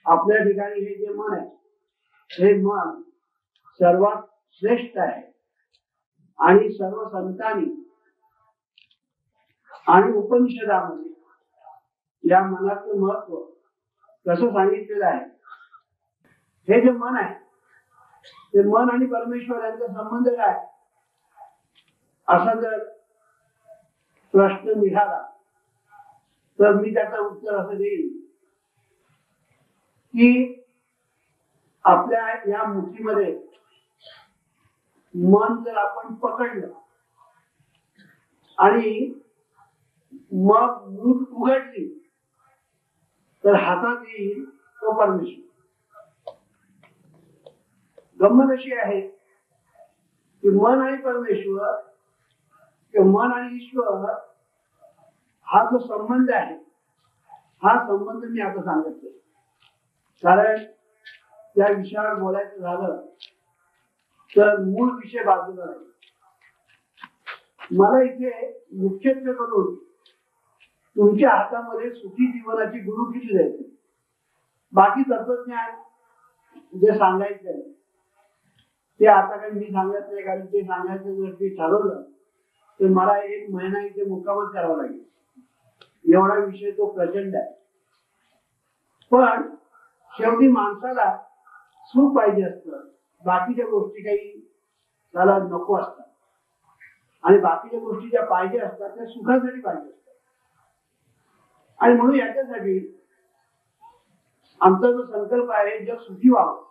आपल्या ठिकाणी हे जे मन आहे हे मन सर्वात श्रेष्ठ आहे आणि सर्व संतांनी आणि उपनिषदामध्ये या मनाचं महत्व कसं सांगितलेलं आहे. हे जे मन आहे ते मन आणि परमेश्वर यांचा संबंध काय असा जर प्रश्न निघाला तर मी त्याचं उत्तर असं देईन की आपल्या या मुठीमध्ये मन जर आपण पकडलं आणि मग मूठ उघडली तर हातात येईल तो परमेश्वर. गंमत अशी आहे की मन आणि परमेश्वर किंवा मन आणि ईश्वर हा जो संबंध आहे हा संबंध मी आता सांगितलं कारण त्या विषयावर बोलायचं झालं तर मूळ विषय बाजूला राहील. मला इथे मुख्यत्वे करून तुमच्या हातामध्ये सुखी जीवनाची गुरुकिल्ली द्यायची. बाकी तत्वज्ञान जे सांगायचंय ते आता काही मी सांगत नाही कारण ते सांगायचं जर ते ठरवलं तर मला 1 महिना इथे मुक्कामच करावा लागेल. एवढा विषय तो प्रचंड आहे. पण शेवटी माणसाला सुख पाहिजे असतं. बाकीच्या गोष्टी काही त्याला नको असतात आणि बाकीच्या गोष्टी ज्या पाहिजे असतात त्या सुखासाठी पाहिजे असतात. आणि म्हणून याच्यासाठी आमचा जो संकल्प आहे जग सुखी व्हावं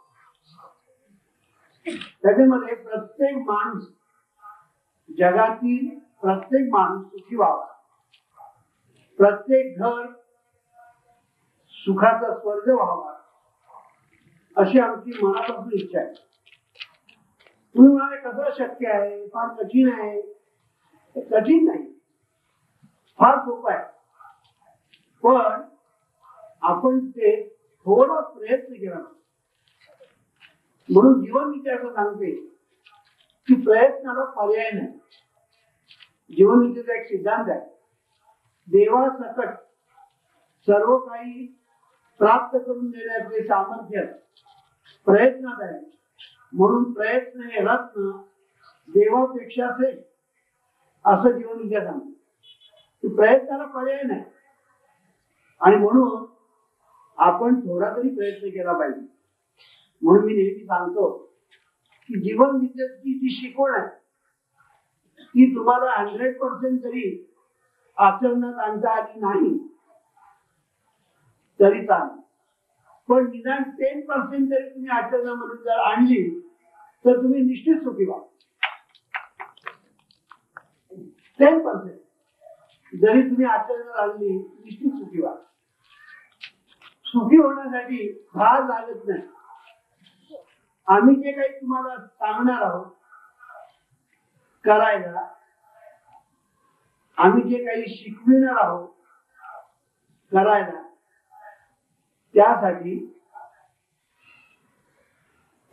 त्याच्यामध्ये प्रत्येक माणूस जगातील प्रत्येक माणूस सुखी व्हावा. प्रत्येक घर सुखाचा स्वर्ग व्हावा अशी आमची मनापासून इच्छा आहे. तुम्ही म्हणाले कसं शक्य आहे फार कठीण आहे. कठीण नाही फार सोपं आहे पण आपण ते थोडा प्रयत्न केला म्हणून जीवन विचार असं सांगते की प्रयत्नाला पर्याय नाही. जीवन विचाराचा एक सिद्धांत आहे देवासकट सर्व काही प्राप्त करून देण्याचे सामर्थ्य प्रयत्नात आहे. म्हणून प्रयत्न हे रत्न देवापेक्षा श्रेष्ठ असं जीवन विचार सांगतो. प्रयत्नाला पर्याय नाही आणि म्हणून आपण थोडा तरी प्रयत्न केला पाहिजे. म्हणून मी नेहमी सांगतो की जीवन विद्येची जी शिकवण आहे ती तुम्हाला 100% जरी आचरणात आणता आली नाही तरी चालेल पण निदान 10% जरी तुम्ही आचरणामध्ये जर आणली तर तुम्ही निश्चित सुखी व्हा. 10% जरी तुम्ही आचरणात आणली निश्चित सुखी व्हा. सुखी होण्यासाठी फार लागत नाही. आम्ही जे काही तुम्हाला सांगणार आहोत करायला आम्ही जे काही शिकविणार आहोत करायला त्यासाठी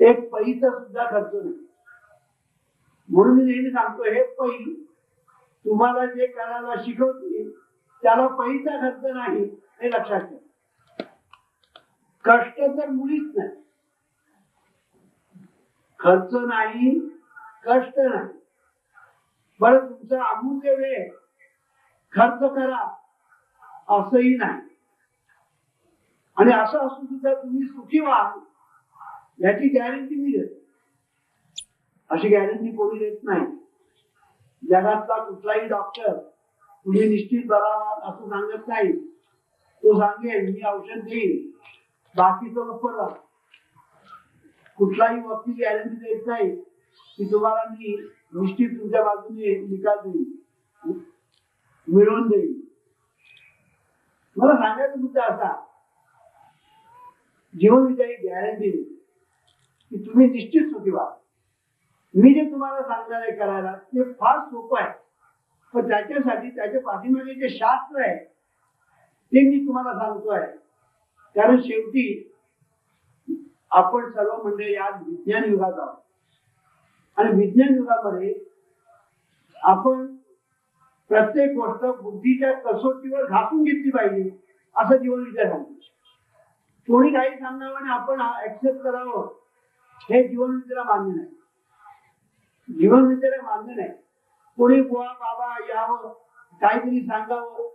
एक पैसा सुद्धा खर्च नाही. म्हणून मी नेहमी सांगतो हे पै तुम्हाला जे करायला शिकवतील त्याला पैसा खर्च नाही हे लक्षात ठेवा. कष्ट तर मुळीच नाही. खर्च नाही कष्ट नाही. बरं तुमचा अमूल्य वेळ खर्च करा असंही नाही आणि असं असून सुद्धा तुम्ही सुखी व्हाल याची गॅरंटी मी देतो. अशी गॅरंटी कोणी देत नाही. जगातला कुठलाही डॉक्टर तुम्ही निश्चित बरा व्हाल असं सांगत नाही. तो सांगेल मी औषध देईन बाकीचं उपकर राहा. कुठलाही वकील गॅरंटी देत नाही की तुम्हाला मी निश्चित तुमच्या बाजूने निकाल देईन मिळवून देईन. मला सांगायचा मुद्दा असा जीवन विषयी गॅरंटी की तुम्ही निश्चित सुखी व्हा. मी जे तुम्हाला सांगणार आहे करायला ते फार सोपं आहे पण त्याच्यासाठी त्याच्या पाठीमागे जे शास्त्र आहे ते मी तुम्हाला सांगतोय. कारण शेवटी आपण सर्व मंडळी आज विज्ञान युगात आहोत आणि विज्ञान युगामध्ये आपण प्रत्येक गोष्ट बुद्धीच्या कसोटीवर घासून घेतली पाहिजे असं जीवन विचार सांगतो. कोणी काही सांगावं आणि आपण ऍक्सेप्ट करावं हे जीवनविद्येला मान्य नाही. जीवनविद्येला मान्य नाही. कोणी बुवा बाबा यावं काहीतरी सांगावं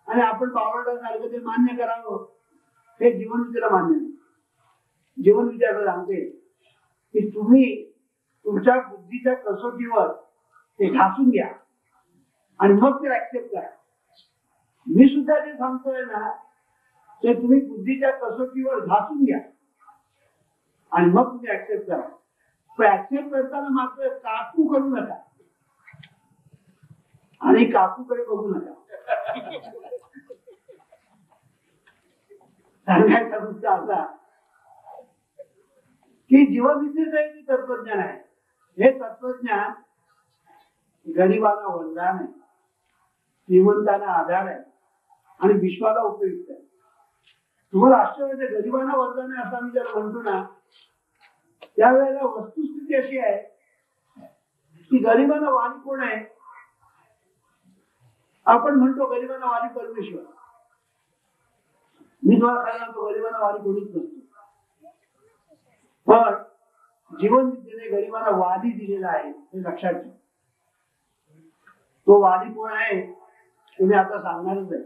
आणि आपण बावळटासारखं ते मान्य करावं हे जीवनविद्येला मान्य नाही. जीवनविद्या असं सांगते की तुम्ही तुमच्या बुद्धीच्या कसोटीवर ते घासून घ्या आणि मग ते ऍक्सेप्ट करा. मी सुद्धा जे सांगतोय ना ते तुम्ही बुद्धीच्या कसोटीवर घासून घ्या आणि मग तुम्ही ऍक्सेप्ट करा. पण ऍक्सेप्ट करताना मात्र काकू करू नका आणि काकूकडे बघू नका. सांगायचा मुद्दा असा की जीवनविद्येचं जे तत्वज्ञान आहे हे तत्वज्ञान गरिबांना वरदान आहे, श्रीमंतांना आधार आहे आणि विश्वाला उपयुक्त आहे. तुम्हाला आश्चर्य गरिबांना वरदान आहे असं आम्ही ज्याला म्हणतो ना त्यावेळेला वस्तुस्थिती अशी आहे की गरिबांना वाली कोण आहे? आपण म्हणतो गरिबांना वाली परमेश्वर. मी तुम्हाला काय म्हणतो गरिबांना वाली कोणीच नसतो. पण जीवनविद्येने गरिबांना वाली दिलेला आहे हे लक्षात ठेवा. तो वाली कोण आहे तुम्ही आता सांगणारच आहे.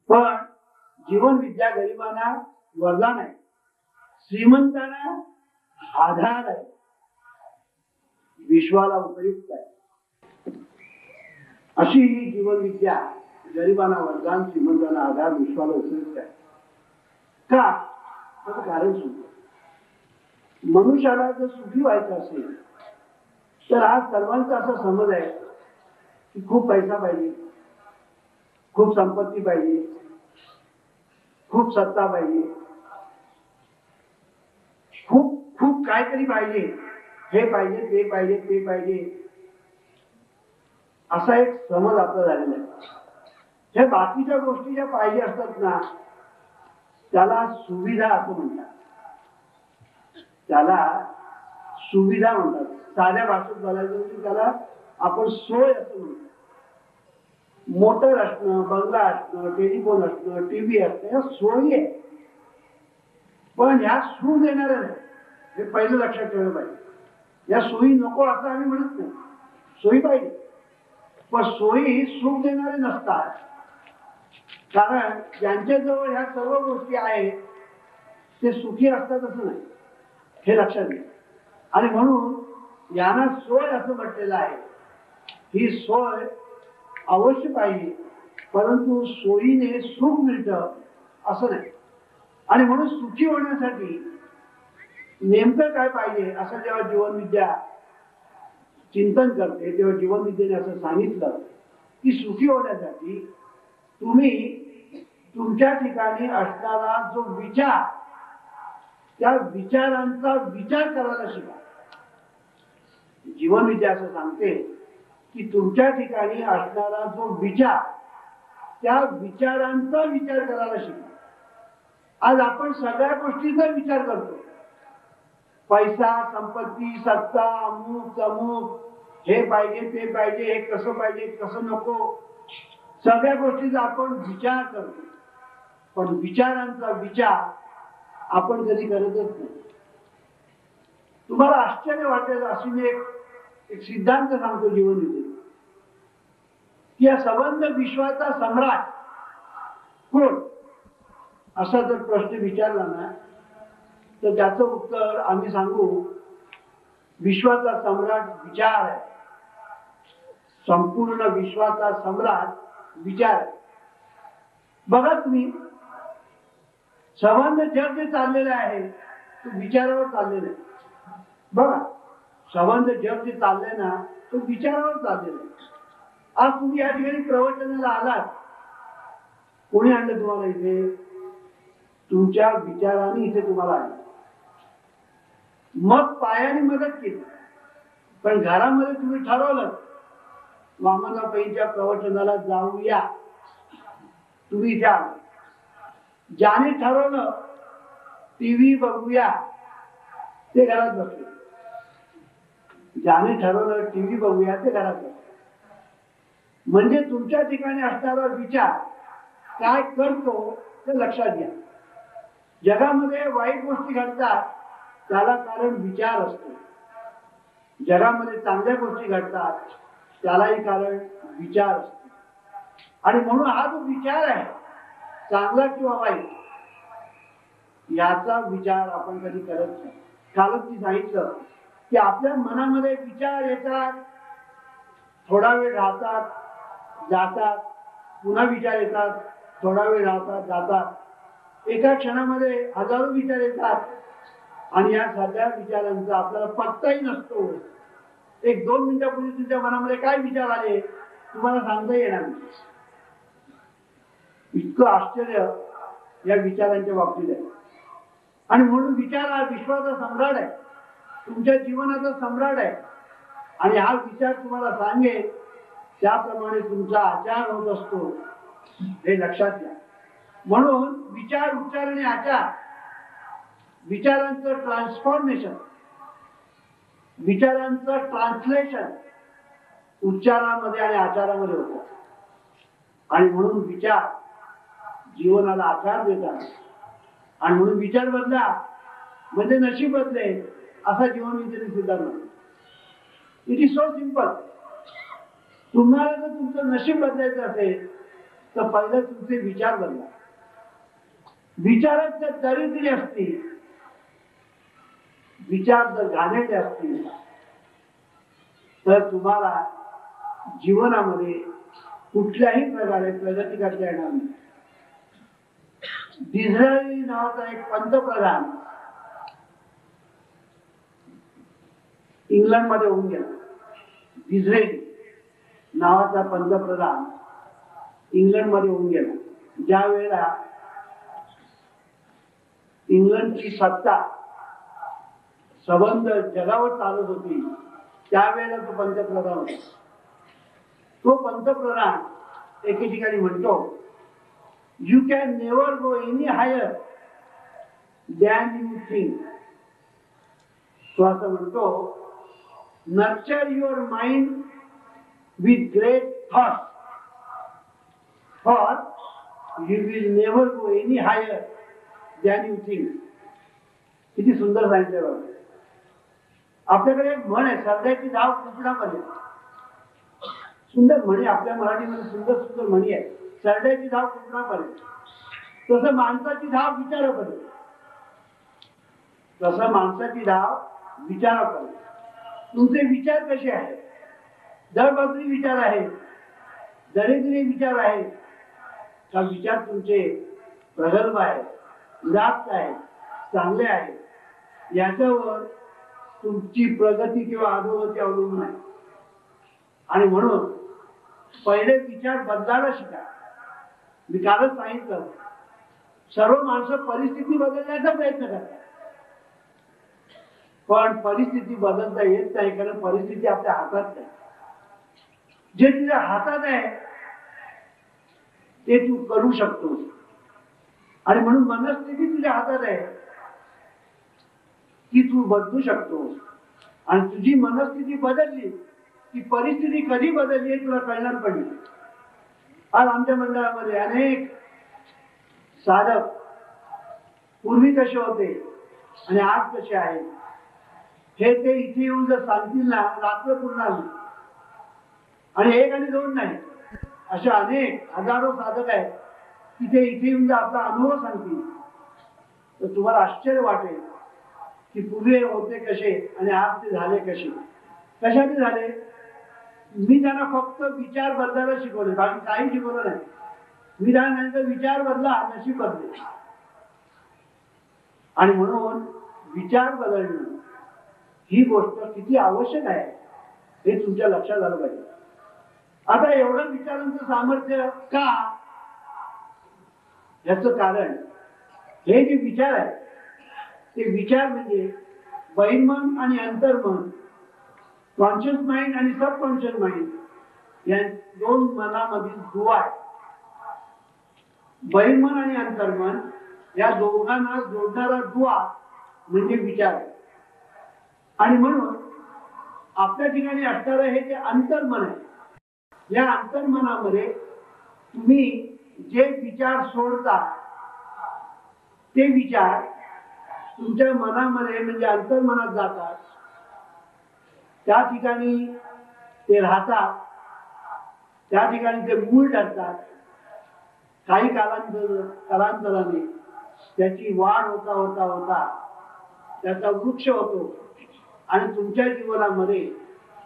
पण जीवनविद्या गरिबांना वरदान आहे, श्रीमंतांना आधार आहे, विश्वाला उपयुक्त आहे. अशी ही जीवनविद्या गरिबांना वरदान, श्रीमंतांना आधार, विश्वाला उपयुक्त आहे. का? असं कारण सुद्धा मनुष्याला जर सुखी व्हायचं असेल तर आज सर्वांचा असा समज आहे की खूप पैसा पाहिजे, खूप संपत्ती पाहिजे, खूप सत्ता पाहिजे, खूप खूप काहीतरी पाहिजे, हे पाहिजे ते पाहिजे ते पाहिजे असा एक समज आपला झालेला आहे. ह्या बाकीच्या गोष्टी ज्या पाहिजे असतात ना त्याला सुविधा असं म्हणतात. त्याला सुविधा म्हणतात. साध्या भाषेत बोलायचं म्हणजे त्याला आपण सोय असं म्हणतो. मोटर असणं, बंगला असणं, टेलिफोन असणं, टीव्ही असणं या सोयी आहे. पण ह्या सुख देणाऱ्या नाही हे पहिलं लक्षात ठेवलं पाहिजे. या सोयी नको असं आम्ही म्हणत नाही, सोयी पाहिजे. पण सोयी सुख देणारे नसतात. कारण ज्यांच्याजवळ ह्या सर्व गोष्टी आहेत ते सुखी असतात असं नाही, हे लक्षात घ्या. आणि म्हणून यांना सोय असं म्हटलेलं आहे. ही सोय अवश्य पाहिजे परंतु सोयीने सुख मिळतं असं नाही. आणि म्हणून सुखी होण्यासाठी नेमकं काय पाहिजे असं जेव्हा जीवनविद्या चिंतन करते तेव्हा जीवनविद्येने असं सांगितलं की सुखी होण्यासाठी तुम्ही तुमच्या ठिकाणी असणारा जो विचार त्या विचारांचा विचार करायला शिका. जीवनविद्या असं सांगते की तुमच्या ठिकाणी असणारा जो विचार त्या विचारांचा विचार करायला शिका. आज आपण सगळ्या गोष्टींचा विचार करतो. पैसा, संपत्ती, सत्ता, अमुक तमुक, हे पाहिजे ते पाहिजे, हे कसं पाहिजे कसं नको, सगळ्या गोष्टींचा आपण विचार करतो. पण विचारांचा विचार आपण कधी करतच नाही. तुम्हाला आश्चर्य वाटेल अशी मी एक सिद्धांत सांगतो जीवनविद्येत की या संबंध विश्वाचा सम्राट कोण असा जर प्रश्न विचारला ना तर त्याचं उत्तर आम्ही सांगू विश्वाचा सम्राट विचार आहे. संपूर्ण विश्वाचा सम्राट विचार आहे. बघा तुम्ही संबंध जग जे चाललेलं आहे तो विचारावर चाललेलं आहे. बघा संबंध जग जे चाललंय ना तो विचारावर चाललेलं आहे. आज तुम्ही या ठिकाणी प्रवचनाला आलात, कोणी आणलं तुम्हाला इथे? तुमच्या विचाराने इथे तुम्हाला आणलं. मग पायाने मदत केली. पण घरामध्ये तुम्ही ठरवलं वामनराव पैंच्या प्रवचनाला जाऊया, तुम्ही इथे आला. ज्याने ठरवलं टीव्ही बघूया ते घरात बसले. ज्याने ठरवलं टीव्ही बघूया ते घरात बसले. म्हणजे तुमच्या ठिकाणी असणारा विचार काय करतो ते लक्षात घ्या. जगामध्ये वाईट गोष्टी घडतात त्याला कारण विचार असतो, जगामध्ये चांगल्या गोष्टी घडतात त्यालाही कारण विचार असतो. आणि म्हणून हा जो विचार आहे चांगला किंवा वाईट याचा विचार आपण कधी करत नाही. कालच मी सांगितलं की आपल्या मनामध्ये विचार येतात, थोडा वेळ राहतात, जातात, पुन्हा विचार येतात, थोडा वेळ राहतात, जातात. एका क्षणामध्ये हजारो विचार येतात आणि या सगळ्या विचारांचा आपल्याला पत्ताही नसतो. एक 2 मिनिटापूर्वी तुमच्या मनामध्ये काय विचार आले तुम्हाला सांगता येणार नाही. इतकं आश्चर्य या विचारांच्या बाबतीत आहे. आणि म्हणून विचार हा विश्वाचा सम्राट आहे, तुमच्या जीवनाचा सम्राट आहे. आणि हा विचार तुम्हाला सांगेल त्याप्रमाणे तुमचा आचार होत असतो, हे लक्षात घ्या. म्हणून विचार, उच्चार आणि आचार, विचारांचं ट्रान्सफॉर्मेशन, विचारांचं ट्रान्सलेशन उच्चारामध्ये आणि आचारामध्ये होतं. आणि म्हणून विचार जीवनाला आकार देतात. आणि म्हणून विचार बदला म्हणजे नशीब बदलेल असा जीवनविचारी सिद्धांत. It is so simple. तुम्हाला जर तुमचं नशीब बदलायचं असेल तर पहिलं तुमचे विचार बदला. विचारात जर दरिद्री असतील, विचार जर घाणेरडे असतील तर तुम्हाला जीवनामध्ये कुठल्याही प्रकारे प्रगती करता येणार नाही. डिझराएली नावाचा एक पंतप्रधान इंग्लंडमध्ये होऊन गेला. डिझराएली नावाचा पंतप्रधान इंग्लंडमध्ये होऊन गेला. ज्या वेळेला इंग्लंडची सत्ता संबंध जगावर चालत होती त्यावेळेला तो पंतप्रधान होता. तो पंतप्रधान एके ठिकाणी म्हणतो, you can never go any higher than you think. तो असं म्हणतो, nurture your mind with great thoughts for you will never go any higher than you think. किती सुंदर सांगितलं बाबा. आपल्याकडे एक म्हण आहे, सरड्याची धाव कुपडामध्ये. सुंदर म्हणी आपल्या मराठीमध्ये सुंदर सुंदर म्हणी आहे. सरड्याची धाव कुपडापर्यंत, तसं माणसाची धाव विचारापर्यंत. तसं माणसाची धाव विचारापर्यंत. तुमचे विचार कसे आहेत? दळबद्री विचार आहेत, दरिद्री विचार आहेत का विचार तुमचे प्रगल्भ आहेत, उदात्त आहेत, चांगले आहेत? याच्यावर तुमची प्रगती किंवा अधोगती अवलंबून आहे. आणि म्हणून पहिले विचार बदलायला शिका. मी कालच सांगितलं, सर्व माणसं परिस्थिती बदलण्याचा प्रयत्न करतात, पण परिस्थिती बदलता येत नाही, कारण परिस्थिती आपल्या हातात नाही. जे तुझ्या हातात आहे ते तू करू शकतोस. आणि म्हणून मनस्थिती तुझ्या हातात आहे ती तू बदलू शकतोस. आणि तुझी मनस्थिती बदलली की परिस्थिती कधी बदलली तुला कळणार पडली. आज आमच्या मंडळामध्ये अनेक साधक पूर्वी कसे होते आणि आज कसे आहेत हे ते इथे येऊन जर सांगतील ना, रात्र पूर्ण. आणि एक आणि दोन नाही, अशा अनेक हजारो साधक आहेत तिथे इथे येऊन जर आपला अनुभव सांगतील तर तुम्हाला आश्चर्य वाटेल की पूर्वी होते कसे आणि आज ते झाले कसे. कशाने झाले? मी त्यांना फक्त विचार बदलायला शिकवले, बाकी काही शिकवलं नाही. मी त्यांना विचार बदला, नशीब बदले. आणि म्हणून विचार बदलणं ही गोष्ट किती आवश्यक आहे हे तुमच्या लक्षात आलं पाहिजे. आता एवढं विचारांचं सामर्थ्य का? याचं कारण हे जे विचार आहे ते विचार म्हणजे बहिर्मन आणि अंतर्मन, कॉन्शियस माइंड आणि सबकॉन्शियस माइंड या दोन मनामधील दुवा आहे. बहिर्मन आणि अंतर्मन या दोघांना जोडणारा दुवा म्हणजे विचार आहे. आणि म्हणून आपल्या ठिकाणी असणारं हे जे अंतर्मन आहे, या अंतर्मनामध्ये तुम्ही जे विचार सोडता ते विचार तुमच्या मनामध्ये म्हणजे अंतर्मनात जातात, त्या ठिकाणी ते राहतात, त्या ठिकाणी ते मूळ ठरतात. काही कालांतराने त्याची वाढ होता होता होता त्याचा वृक्ष होतो आणि तुमच्या जीवनामध्ये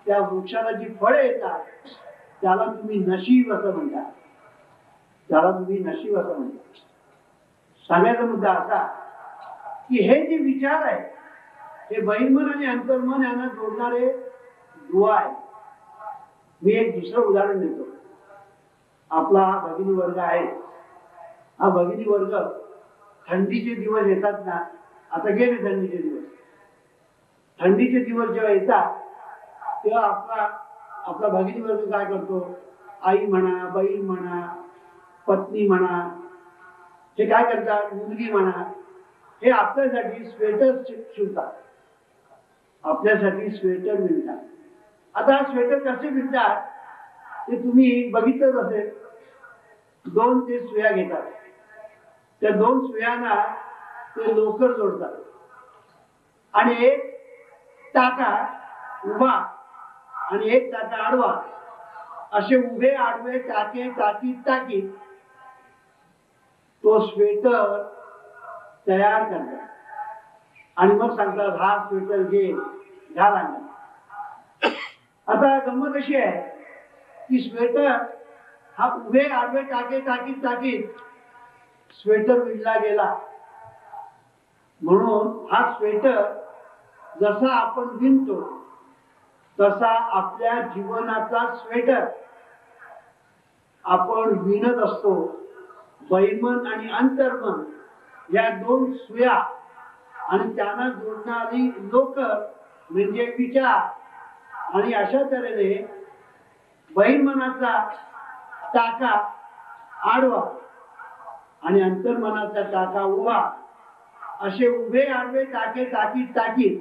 त्या वृक्षाला जी फळे येतात त्याला तुम्ही नशीब असं म्हणता. त्याला तुम्ही नशीब असं म्हणता. सांगायचा मुद्दा असा की हे जे विचार आहे हे बहिर्मन आणि अंतर्मन यांना जोडणारे दुवा आहे. मी एक दुसरं उदाहरण देतो. आपला हा भगिनी वर्ग आहे. हा भगिनी वर्ग थंडीचे दिवस येतात ना, आता गेले थंडीचे दिवस. थंडीचे दिवस जेव्हा येतात तेव्हा आपला भगिनी वर्ग काय करतो? आई म्हणा, बहीण म्हणा, पत्नी म्हणा, हे काय करतात, मुलगी म्हणा, हे आपल्यासाठी स्वेटर शिवतात, आपल्यासाठी स्वेटर विणतात. आता हा स्वेटर कसे विणतात ते तुम्ही बघितलंच असेल. 2 ते सुया घेतात, त्या 2 सुयांना ते लोकर जोडतात आणि एक टाका उभा आणि एक टाका आडवा असे उभे आडवे टाके टाकीत टाकीत तो स्वेटर तयार करतात आणि मग सांगतात हा स्वेटर घ्या. आता गंमत अशी आहे की स्वेटर हा उभे आडवे टाके टाकीत टाकीत स्वेटर विणला गेला. म्हणून हा स्वेटर जसा आपण विणतो तसा आपल्या जीवनाचा स्वेटर आपण विणत असतो. बहिर्मन आणि अंतर्मन या 2 सुया आणि त्यांना जोडणारी लोकर म्हणजे विचार, आणि अशा तऱ्हेने बहिर्मनाचा टाका आडवा आणि अंतर्मनाचा टाका उभा असे उभे आडवे टाके टाकीत टाकीत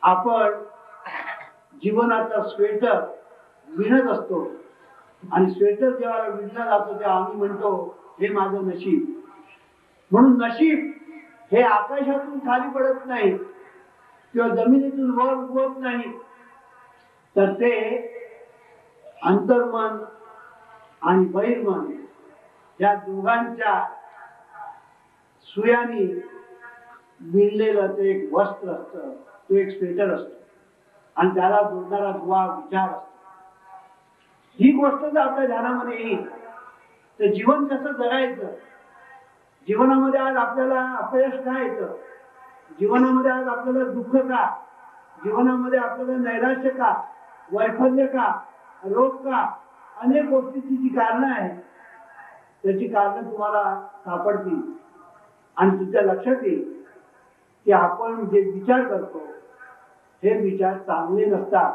आपण जीवनाचा स्वेटर विणत असतो. आणि स्वेटर जेव्हा विणला जातो तेव्हा आम्ही म्हणतो हे माझं नशीब. म्हणून नशीब हे आकाशातून खाली पडत नाही किंवा जमिनीतून वर उगवत नाही, तर ते अंतर्मन आणि बहिर्मन या दोघांच्या सुयांनी विणलेलं ते एक वस्त्र असतं, तो एक स्वेटर असतो आणि त्याला जोडणारा दुवा विचार असतो. ही गोष्ट जर आपल्या ध्यानामध्ये येईल तर जीवन कसं जगायचं, जीवनामध्ये आज आपल्याला अपयश का येतं, जीवनामध्ये आज आपल्याला दुःख का, जीवनामध्ये आपल्याला नैराश्य का, वैफल्य का, रोग का, अनेक गोष्टीची जी कारणं आहेत त्याची कारणं तुम्हाला सापडतील आणि तुमच्या लक्षात येईल की आपण जे विचार करतो हे विचार चांगले नसतात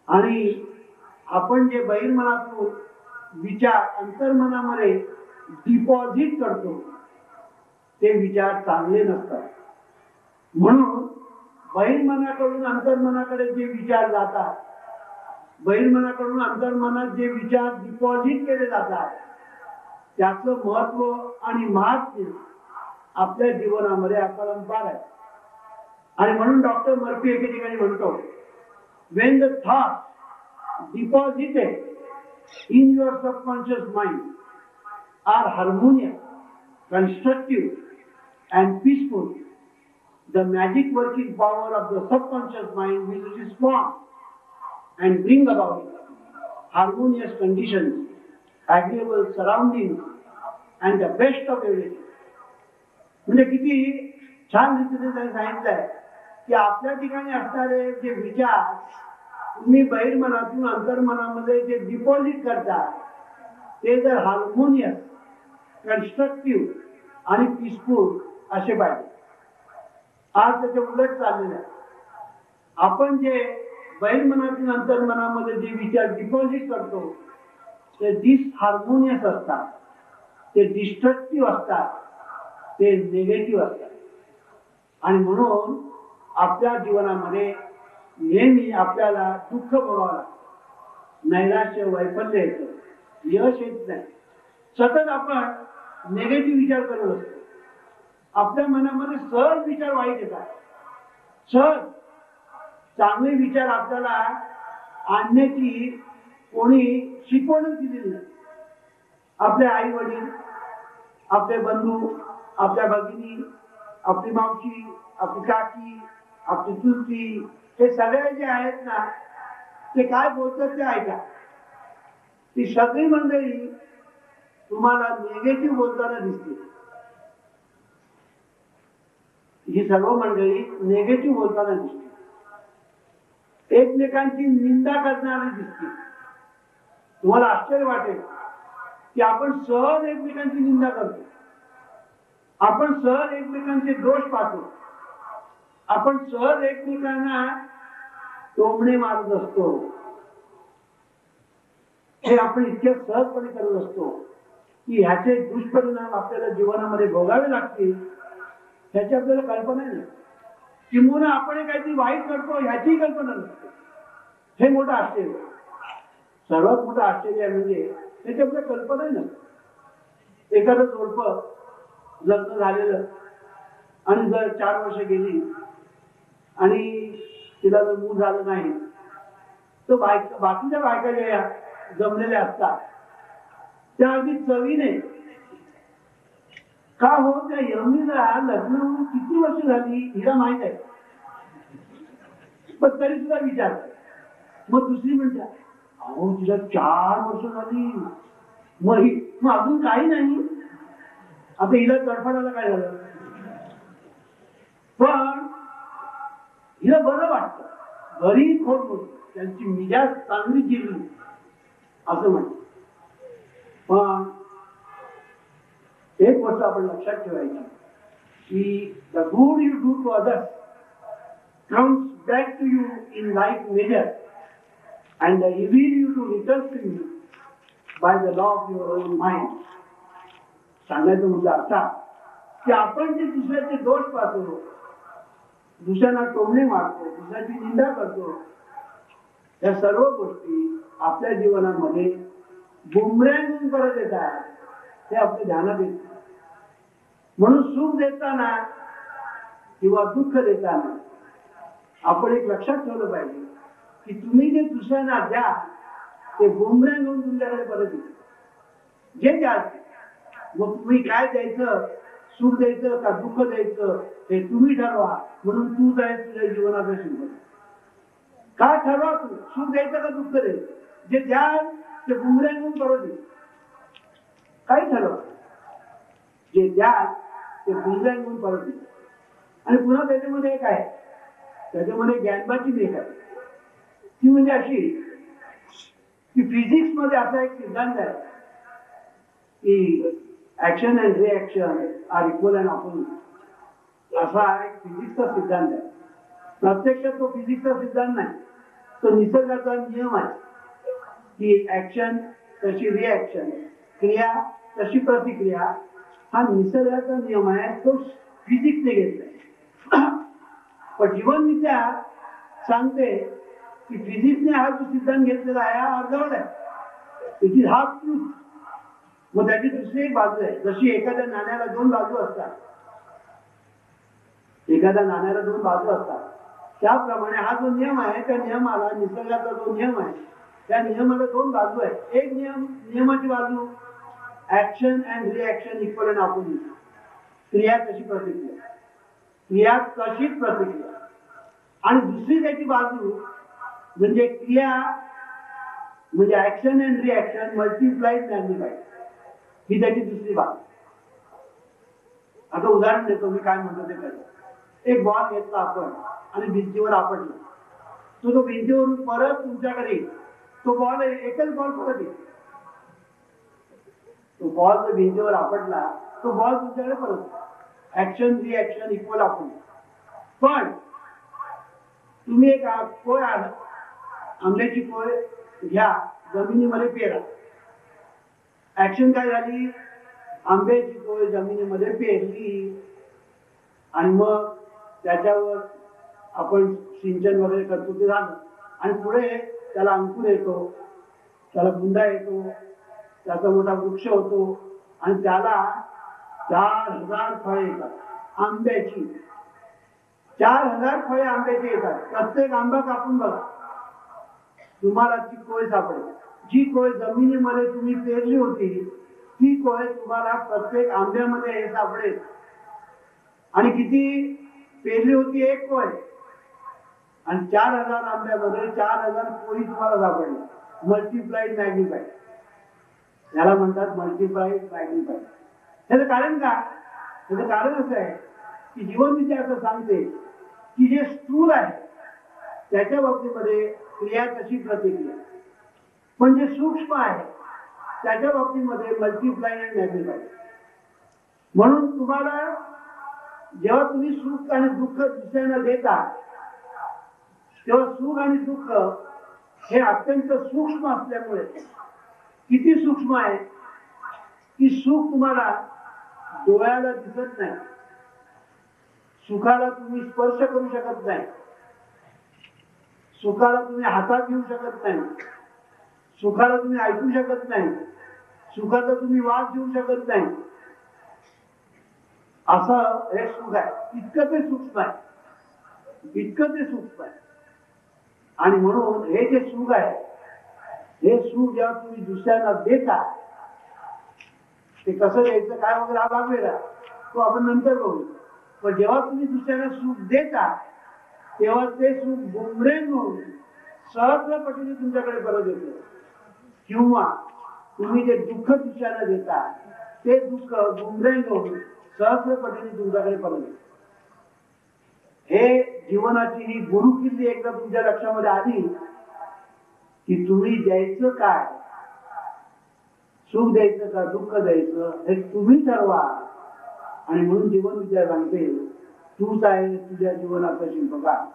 आणि आपण जे बहिर्मनातून विचार अंतर्मनामध्ये डिपॉझिट करतो ते विचार चांगले नसतात. म्हणून बहिर्मनाकडून अंतर्मनाकडे जे विचार जातात, बहिर्मनाकडून अंतर्मनात जे विचार डिपॉझिट केले जातात त्याचं महत्व आणि महात्म्य आपल्या जीवनामध्ये अपरंपार आहे. आणि म्हणून डॉक्टर मर्फी एके ठिकाणी म्हणतो, when the thoughts deposited in your subconscious mind are harmonious, constructive and peaceful, the magic working power of the subconscious mind will respond and bring about harmonious conditions, agreeable surroundings and the best of everything. म्हणजे किती छान रीतीने त्यांनी सांगितलंय की आपल्या ठिकाणी असणारे जे विचार तुम्ही बहिर्मनातून अंतर्मनामध्ये जे डिपॉझिट करता ते जर हार्मोनियस, कन्स्ट्रक्टिव्ह आणि पीसफुल असे पाहिजे. आज त्याच्या उलट चाललेलं आहे. आपण जे बहिर्मनातून अंतर्मनामध्ये जे विचार डिपॉझिट करतो ते डिसहार्मोनियस असतात, ते डिस्ट्रक्टिव्ह असतात, ते निगेटिव्ह असतात. आणि म्हणून आपल्या जीवनामध्ये नेहमी आपल्याला दुःख भोगावं लागतं, नैराश्य वैफल्य येतं, यश येत नाही. सतत आपण निगेटिव्ह विचार करत असतो. आपल्या मनामध्ये सहज विचार वाईट येतात. सहज चांगले विचार आपल्याला आणण्याची कोणी शिकवणच दिलेली नाही. आपले आई वडील, आपले बंधू, आपल्या भगिनी, आपली मावशी, आपली काकी, आपली चुलती, हे सगळे जे आहेत ना, ते काय बोलतात ते ऐका. ती सगळी मंडळी तुम्हाला निगेटिव्ह बोलताना दिसते. ही सर्व मंडळी निगेटिव्ह बोलताना दिसते, एकमेकांची निंदा करणारी दिसते. तुम्हाला आश्चर्य वाटेल की आपण सहज एकमेकांची निंदा करतो, आपण सहज एकमेकांचे दोष पाहतो, आपण सहज एकमेकांना टोमणे मारत असतो. हे आपण इतक्या सहजपणे करत असतो की ह्याचे दुष्परिणाम आपल्याला जीवनामध्ये भोगावे लागतील ह्याची आपल्याला कल्पना नाही. किंवा आपण काहीतरी वाईट करतो ह्याची कल्पना नसते. हे मोठं आश्चर्य, सर्वात मोठं आश्चर्य म्हणजे त्याची आपल्याला कल्पनाही नसते. एखादं जोडपं लग्न झालेलं आणि जर 4 वर्ष गेली आणि तिला जर मूल झालं नाही, तर बाकीच्या बायका ज्या जमलेल्या असतात त्या अगदी चवीने का हो, त्या यमुनीला लग्न होऊन किती वर्ष झाली हिला माहित आहे, पण तरी सुद्धा विचार. मग दुसरी म्हणते अहो तिला 4 वर्ष झाली, मग अजून काही नाही, आता हिला तडफडायला काय झालं. पण हिला बरं वाटतं, बरीच खोट बोलतो, त्यांची मिजाज चांगली जिरली असं म्हणतो. पण एक गोष्ट आपण लक्षात ठेवायची की the good you do to others comes back to you in like measure, and the evil you do returns to you by the law of your own mind. सांगायचं मुद्दा असा की आपण जे दुसऱ्याचे दोष पाहतो, दुसऱ्यांना टोमणे मारतो, दुसऱ्याची निंदा करतो, या सर्व गोष्टी आपल्या जीवनामध्ये बुमरँग परत येतात. हे आपल्या ध्यानात येत. म्हणून सुख देताना किंवा दुःख देताना आपण एक लक्षात ठेवलं पाहिजे की तुम्ही जे दुसऱ्यांना द्या ते बुमरँग होऊन तुमच्याकडे परत येते. जे द्याल मग तुम्ही काय द्यायचं, सुख द्यायचं का दुःख द्यायचं हे तुम्ही ठरवा. म्हणून तू जाईल तुझ्या जीवनाचा शिकवण काय ठरवा, तू सुख द्यायचं का दुःख द्यायचं. जे द्याल ते बुमरँग होऊन परत येईल. काय ठरवा, जे द्याल ते बुमरँग होऊन परत येईल. आणि पुन्हा त्याच्यामध्ये एक आहे, त्याच्यामध्ये ज्ञानबाची लेख आहे. ती म्हणजे अशी की फिजिक्स मध्ये असा एक सिद्धांत आहे की action and reaction are equal and opposite. असा एक फिजिक्सचा सिद्धांत आहे. प्रत्यक्षात तो फिजिक्सचा सिद्धांत नाही, तो निसर्गाचा नियम आहे की ऍक्शन तशी रिॲक्शन, क्रिया तशी प्रतिक्रिया, हा निसर्गाचा नियम आहे. तो फिजिक्सने घेतलाय. पण जीवनविद्या सांगते की फिजिक्सने हा जो सिद्धांत घेतलेला आहे हा अर्धवट आहे. It is half truth. मग त्याची दुसरी एक बाजू आहे. जशी एखाद्या नाण्याला 2 बाजू असतात, एखाद्या नाण्याला 2 बाजू असतात, त्याप्रमाणे हा जो नियम आहे त्या नियमाला, निसर्गाचा जो नियम आहे त्या नियमाला 2 बाजू आहेत. एक नियमाची बाजू action and reaction equal and opposite, क्रिया तशी प्रतिक्रिया, क्रिया तशीच प्रतिक्रिया. आणि दुसरी त्याची बाजू म्हणजे क्रिया म्हणजे ऍक्शन अँड रिॲक्शन मल्टिप्लाइड मॅग्निफाइड, ही त्याची दुसरी बाजू. आता उदाहरण देतो मी काय म्हणतो ते काय. एक बॉल घेतला आपण आणि भिंतीवर आपटला, तो भिंतीवरून परत तुमच्याकडे येईल. तो बॉल एकच बॉल परत येईल. तो बॉल जर भिंतीवर आपटला तो बॉल तुमच्याकडे परत. Action reaction equal opposite. पण तुम्ही एक कोय आला, आंब्याची कोय घ्या, जमिनीमध्ये पेरा. ऍक्शन काय झाली, आंब्याची कोय जमिनीमध्ये पेरली आणि मग त्याच्यावर आपण सिंचन वगैरे करतो ते झालं. आणि पुढे त्याला अंकुर येतो, त्याला बुंदा येतो, त्याचा मोठा वृक्ष होतो आणि त्याला 4000 फळे येतात. आंब्याची 4000 फळे आंब्याची येतात. प्रत्येक आंबा कापून बघा, तुम्हाला ती कोय सापडेल. जी कोय जमिनीमध्ये तुम्ही पेरली होती ती कोय तुम्हाला प्रत्येक आंब्यामध्ये हे सापडेल. आणि किती पेरली होती? एक कोय. आणि 4000 आंब्यामध्ये 4000 कोळी तुम्हाला सापडल्या. मल्टिप्लाइड मॅग्निफाईड, याला म्हणतात मल्टिप्लाइड मॅग्निफाईड. त्याचं कारण का? त्याचं कारण असं आहे की जीवनविद्या असं सांगते की जे स्थूल आहे त्याच्या बाबतीमध्ये क्रिया तशी प्रतिक्रिया, पण जे सूक्ष्म आहे त्याच्या बाबतीमध्ये मल्टिप्लाइड आणि मॅग्निफाईड. म्हणून तुम्हाला जेव्हा तुम्ही सुख आणि दुःख दुसऱ्यांना देता तेव्हा सुख आणि दुःख हे अत्यंत सूक्ष्म असल्यामुळे, किती सूक्ष्म आहे की सुख तुम्हाला डोळ्याला दिसत नाही, सुखाला तुम्ही स्पर्श करू शकत नाही, सुखाला तुम्ही हातात घेऊ शकत नाही, सुखाला तुम्ही ऐकू शकत नाही, सुखाचा तुम्ही वास घेऊ शकत नाही. असं हे सुख आहे. इतकं ते सूक्ष्म आहे, इतकं ते सूक्ष्म आहे. आणि म्हणून हे जे सुख आहे, हे सुख जेव्हा तुम्ही दुसऱ्यांना देता, ते कसं द्यायचं काय वगैरे हा भाग वेगळा, तो आपण नंतर बघू. पण जेव्हा तुम्ही दुसऱ्यांना सुख देता तेव्हा ते सुख बुमरेंग होऊन सहजपणे तुमच्याकडे परत येतं. किंवा तुम्ही जे दुःख दुसऱ्यांना देता ते दुःख बुमरेंग होऊन सहजपणे तुमच्याकडे परत येतं. हे जीवनाची ही गुरुकिल्ली एकदा तुमच्या लक्षामध्ये आली की तुम्ही द्यायचं काय, सुख द्यायचं का दुःख द्यायचं हे तुम्ही ठरवा. आणि म्हणून जीवन विद्या सांगते तूच आहे तुझ्या जीवनाचा शिल्पकार.